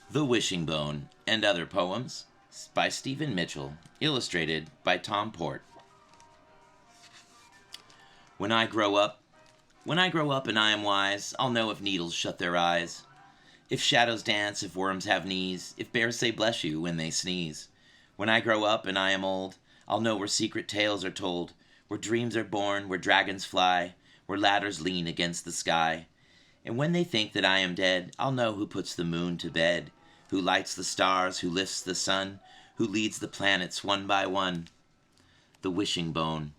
The Wishing Bone and Other Poems by Stephen Mitchell, illustrated by Tom Pohrt. When I grow up, and I am wise, I'll know if needles shut their eyes, if shadows dance, if worms have knees, if bears say bless you when they sneeze. When I grow up and I am old, I'll know where secret tales are told, where dreams are born, where dragons fly, where ladders lean against the sky. And when they think that I am dead, I'll know who puts the moon to bed, who lights the stars, who lifts the sun, who leads the planets one by one. The Wishing Bone.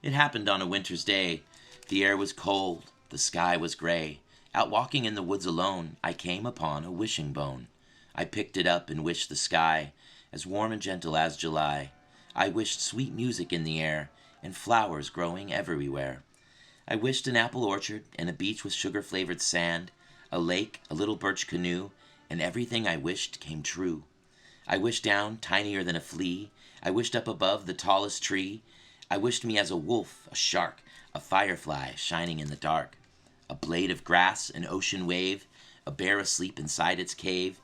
It happened on a winter's day. The air was cold, the sky was gray. Out walking in the woods alone, I came upon a wishing bone. I picked it up and wished the sky as warm and gentle as July. I wished sweet music in the air and flowers growing everywhere. I wished an apple orchard and a beach with sugar-flavored sand, a lake, a little birch canoe, and everything I wished came true. I wished down, tinier than a flea. I wished up above the tallest tree. I wished me as a wolf, a shark, a firefly shining in the dark, a blade of grass, an ocean wave, a bear asleep inside its cave.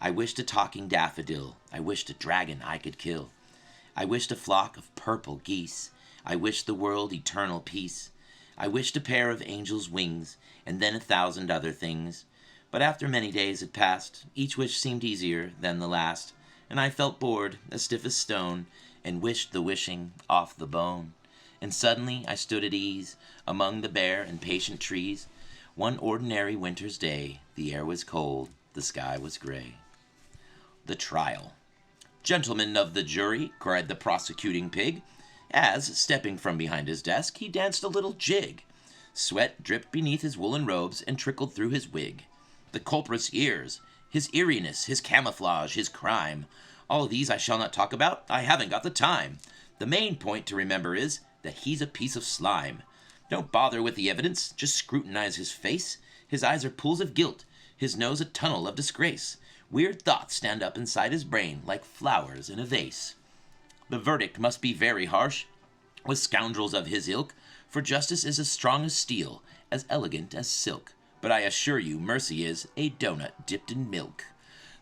I wished a talking daffodil. I wished a dragon I could kill. I wished a flock of purple geese. I wished the world eternal peace. I wished a pair of angels' wings, and then 1,000 other things. But after many days had passed, each wish seemed easier than the last, and I felt bored, as stiff as stone, and wished the wishing off the bone. And suddenly I stood at ease among the bare and patient trees. One ordinary winter's day, the air was cold, the sky was gray. The Trial. "Gentlemen of the jury," cried the prosecuting pig, as, stepping from behind his desk, he danced a little jig. Sweat dripped beneath his woolen robes and trickled through his wig. The culprit's ears, his eeriness, his camouflage, his crime, all these I shall not talk about, I haven't got the time. The main point to remember is that he's a piece of slime. Don't bother with the evidence, just scrutinize his face. His eyes are pools of guilt, his nose a tunnel of disgrace. Weird thoughts stand up inside his brain like flowers in a vase. The verdict must be very harsh with scoundrels of his ilk, for justice is as strong as steel, as elegant as silk. But I assure you mercy is a donut dipped in milk.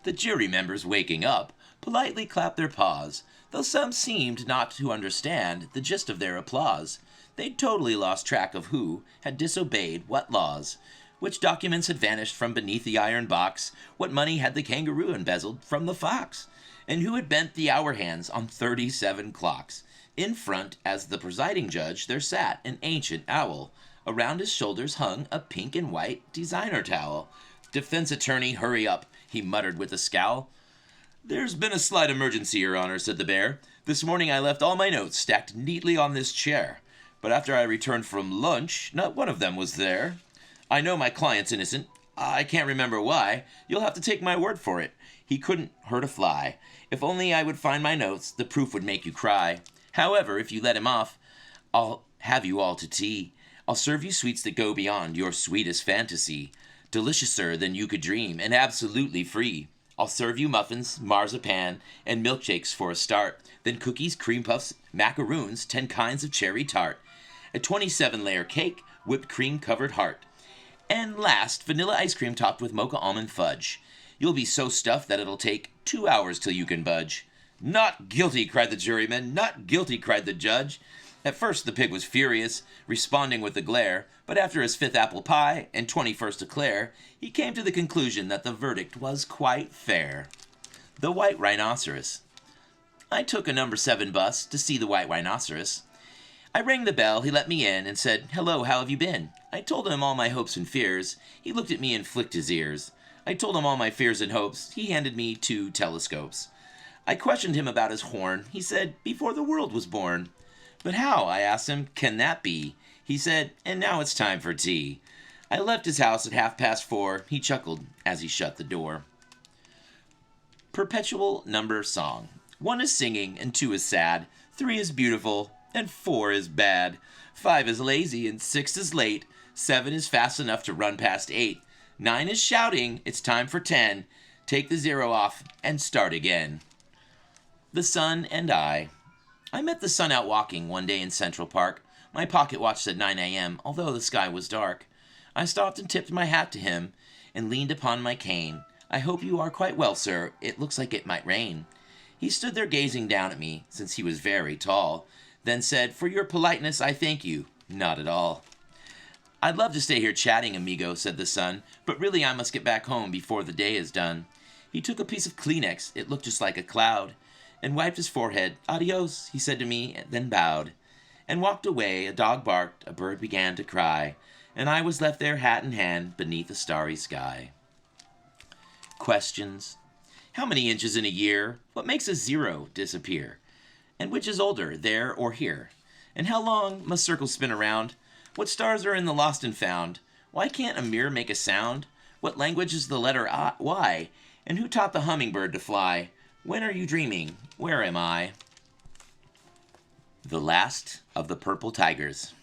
The jury members, waking up, politely clapped their paws, though some seemed not to understand the gist of their applause. They'd totally lost track of who had disobeyed what laws, which documents had vanished from beneath the iron box, what money had the kangaroo embezzled from the fox, and who had bent the hour hands on 37 clocks. In front, as the presiding judge, there sat an ancient owl. Around his shoulders hung a pink and white designer towel. "Defense attorney, hurry up," he muttered with a scowl. "There's been a slight emergency, Your Honor," said the bear. "This morning I left all my notes stacked neatly on this chair, but after I returned from lunch, not one of them was there. I know my client's innocent. I can't remember why. You'll have to take my word for it. He couldn't hurt a fly. If only I would find my notes, the proof would make you cry. However, if you let him off, I'll have you all to tea. I'll serve you sweets that go beyond your sweetest fantasy, deliciouser than you could dream, and absolutely free. I'll serve you muffins, marzipan, and milkshakes for a start, then cookies, cream puffs, macaroons, 10 kinds of cherry tart, a 27-layer cake, whipped cream-covered heart, and last, vanilla ice cream topped with mocha almond fudge. You'll be so stuffed that it'll take 2 hours till you can budge." "Not guilty," cried the juryman. "Not guilty," cried the judge. At first the pig was furious, responding with a glare, but after his 5th apple pie and 21st eclair, he came to the conclusion that the verdict was quite fair. The White Rhinoceros. I took a number 7 bus to see the white rhinoceros. I rang the bell, he let me in, and said, "Hello, how have you been?" I told him all my hopes and fears. He looked at me and flicked his ears. I told him all my fears and hopes. He handed me 2 telescopes. I questioned him about his horn. He said, "Before the world was born." "But how," I asked him, "can that be?" He said, "And now it's time for tea." I left his house at 4:30. He chuckled as he shut the door. Perpetual number song. 1 is singing, and 2 is sad. 3 is beautiful, and 4 is bad. 5 is lazy, and 6 is late. 7 is fast enough to run past 8. 9 is shouting, it's time for 10. Take the 0 off and start again. The Sun and I. I met the sun out walking one day in Central Park. My pocket watch said 9 a.m., although the sky was dark. I stopped and tipped my hat to him and leaned upon my cane. I hope you are quite well, sir. It looks like it might rain. He stood there gazing down at me, since he was very tall, then said, For your politeness, I thank you. Not at all. I'd love to stay here chatting, amigo, said the sun, but really I must get back home before the day is done. He took a piece of Kleenex, it looked just like a cloud, and wiped his forehead. Adios, he said to me, then bowed, and walked away. A dog barked, a bird began to cry, and I was left there hat in hand beneath a starry sky. Questions. How many inches in a year? What makes a zero disappear? And which is older, there or here? And how long must circles spin around? What stars are in the lost and found? Why can't a mirror make a sound? What language is the letter Y? And who taught the hummingbird to fly? When are you dreaming? Where am I? The last of the purple tigers.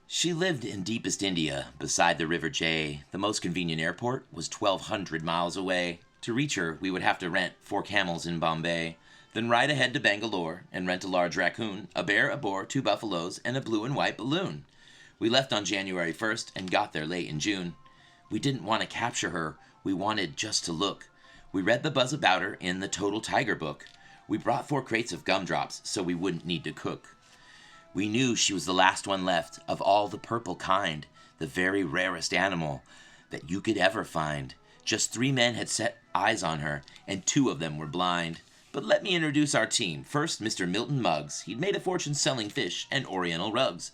She lived in deepest India, beside the River Jay. The most convenient airport was 1,200 miles away. To reach her, we would have to rent 4 camels in Bombay, then ride ahead to Bangalore and rent a large raccoon, a bear, a boar, 2 buffaloes, and a blue and white balloon. We left on January 1st and got there late in June. We didn't want to capture her. We wanted just to look. We read the buzz about her in the Total Tiger book. We brought 4 crates of gumdrops so we wouldn't need to cook. We knew she was the last one left of all the purple kind, the very rarest animal that you could ever find. Just 3 men had set eyes on her, and 2 of them were blind. But let me introduce our team. First, Mr. Milton Muggs. He'd made a fortune selling fish and oriental rugs,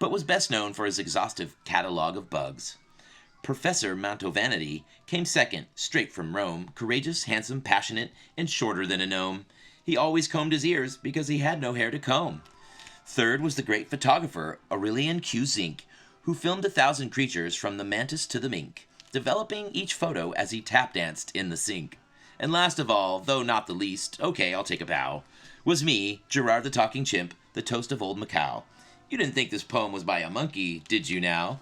but was best known for his exhaustive catalog of bugs. Professor Mantovanity came second, straight from Rome, courageous, handsome, passionate, and shorter than a gnome. He always combed his ears because he had no hair to comb. Third was the great photographer, Aurelian Q. Zink, who filmed 1,000 creatures from the mantis to the mink, developing each photo as he tap-danced in the sink. And last of all, though not the least, okay, I'll take a bow, was me, Gerard the Talking Chimp, the toast of old Macau. You didn't think this poem was by a monkey, did you now?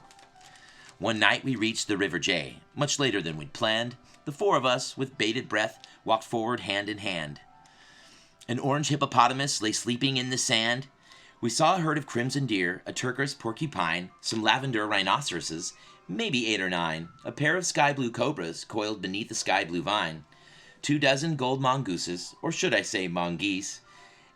One night we reached the River Jay, much later than we'd planned. The 4 of us, with bated breath, walked forward hand in hand. An orange hippopotamus lay sleeping in the sand. We saw a herd of crimson deer, a turquoise porcupine, some lavender rhinoceroses, maybe 8 or 9, a pair of sky blue cobras coiled beneath a sky blue vine, 2 dozen gold mongooses, or should I say mongoose,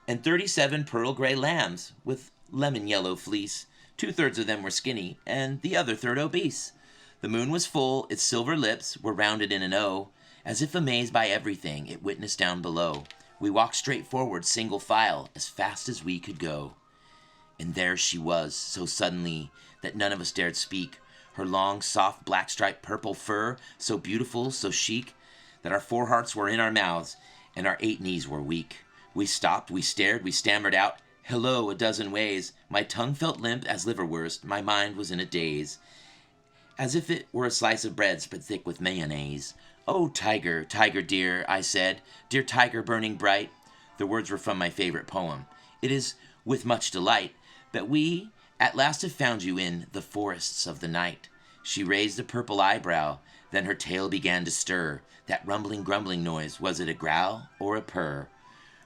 and 37 pearl gray lambs with lemon yellow fleece. 2/3 of them were skinny, and the other third obese. The moon was full, its silver lips were rounded in an O. As if amazed by everything it witnessed down below, we walked straight forward, single file, as fast as we could go. And there she was, so suddenly that none of us dared speak. Her long, soft, black-striped purple fur, so beautiful, so chic, that our 4 hearts were in our mouths, and our 8 knees were weak. We stopped, we stared, we stammered out, hello, a dozen ways. My tongue felt limp as liverwurst, my mind was in a daze, as if it were a slice of bread spread thick with mayonnaise. Oh, tiger, tiger dear, I said, dear tiger burning bright. The words were from my favorite poem. It is with much delight that we at last have found you in the forests of the night. She raised a purple eyebrow, then her tail began to stir. That rumbling, grumbling noise, was it a growl or a purr?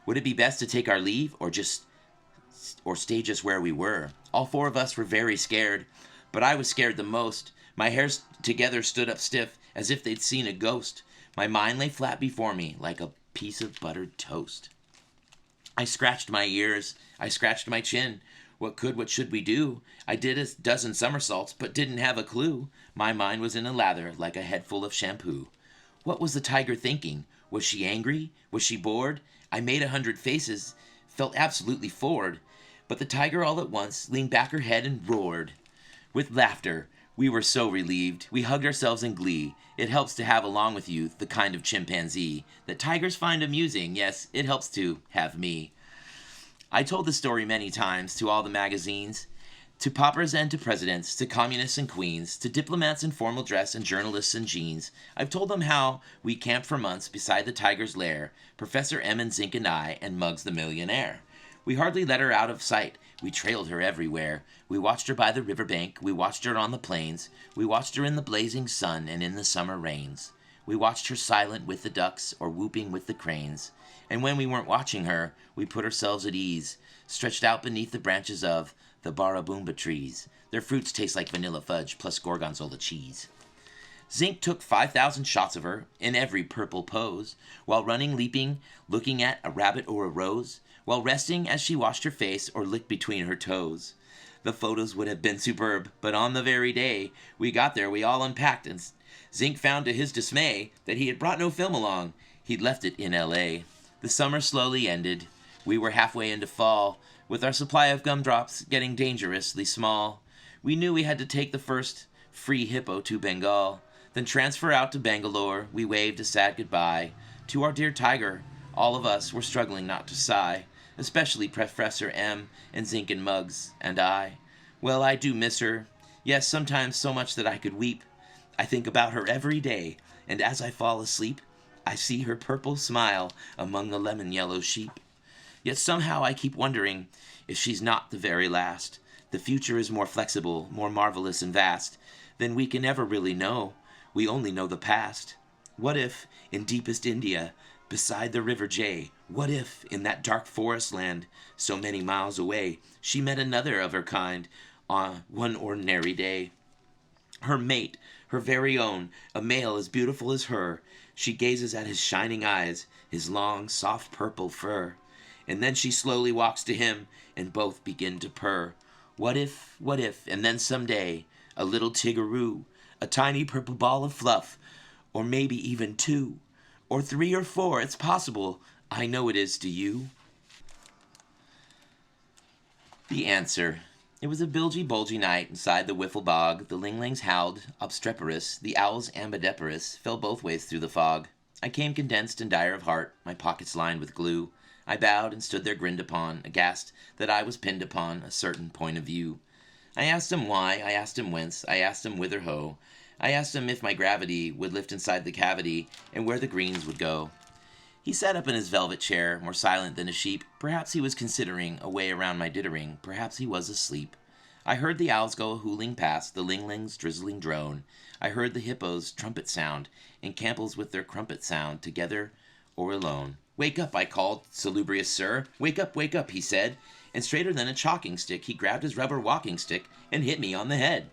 Would it be best to take our leave, or stay just where we were? All 4 of us were very scared, but I was scared the most. My hairs together stood up stiff, as if they'd seen a ghost. My mind lay flat before me, like a piece of buttered toast. I scratched my ears, I scratched my chin. What should we do? I did a dozen somersaults, but didn't have a clue. My mind was in a lather, like a head full of shampoo. What was the tiger thinking? Was she angry? Was she bored? I made 100 faces, felt absolutely floored. But the tiger all at once leaned back her head and roared with laughter. We were so relieved. We hugged ourselves in glee. It helps to have along with you the kind of chimpanzee that tigers find amusing. Yes, it helps to have me. I told the story many times to all the magazines, to paupers and to presidents, to communists and queens, to diplomats in formal dress and journalists in jeans. I've told them how we camped for months beside the tiger's lair, Professor M and Zink and I, and Muggs the millionaire. We hardly let her out of sight. We trailed her everywhere. We watched her by the riverbank. We watched her on the plains. We watched her in the blazing sun and in the summer rains. We watched her silent with the ducks or whooping with the cranes. And when we weren't watching her, we put ourselves at ease, stretched out beneath the branches of the Baraboomba trees. Their fruits taste like vanilla fudge plus gorgonzola cheese. Zinc took 5,000 shots of her in every purple pose, while running, leaping, looking at a rabbit or a rose, while resting as she washed her face or licked between her toes. The photos would have been superb, but on the very day we got there we all unpacked, and Zinc found to his dismay that he had brought no film along. He'd left it in L.A. The summer slowly ended. We were halfway into fall, with our supply of gumdrops getting dangerously small. We knew we had to take the first free hippo to Bengal, then transfer out to Bangalore. We waved a sad goodbye to our dear tiger. All of us were struggling not to sigh, especially Professor M and Zinc and Muggs and I. Well, I do miss her. Yes, sometimes so much that I could weep. I think about her every day, and as I fall asleep, I see her purple smile among the lemon-yellow sheep. Yet somehow I keep wondering if she's not the very last. The future is more flexible, more marvelous and vast than we can ever really know. We only know the past. What if, in deepest India, beside the river Jay, what if, in that dark forest land, so many miles away, she met another of her kind on one ordinary day? Her mate, her very own, a male as beautiful as her. She gazes at his shining eyes, his long, soft purple fur. And then she slowly walks to him, and both begin to purr. What if, and then someday, a little tigaroo, a tiny purple ball of fluff, or maybe even 2, or 3 or 4, it's possible. I know it is to you. The answer. It was a bilgy-bulgy night inside the wiffle bog. The linglings howled obstreperous, the owls ambideperous fell both ways through the fog. I came condensed and dire of heart, my pockets lined with glue. I bowed and stood there grinned upon, aghast that I was pinned upon a certain point of view. I asked him why, I asked him whence, I asked him whither ho. I asked him if my gravity would lift inside the cavity, and where the greens would go. He sat up in his velvet chair, more silent than a sheep. Perhaps he was considering a way around my dithering. Perhaps he was asleep. I heard the owls go a-hooling past, the linglings drizzling drone. I heard the hippos trumpet sound, and Campbells with their crumpet sound, together or alone. "Wake up," I called, "salubrious sir. Wake up," he said. And straighter than a chalking stick, he grabbed his rubber walking stick and hit me on the head.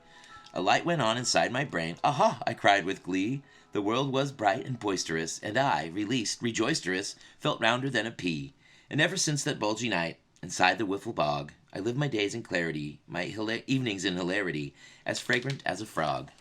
A light went on inside my brain. "Aha!" I cried with glee. The world was bright and boisterous, and I, released, rejoisterous, felt rounder than a pea. And ever since that bulgy night, inside the wiffle bog, I live my days in clarity, my evenings in hilarity, as fragrant as a frog.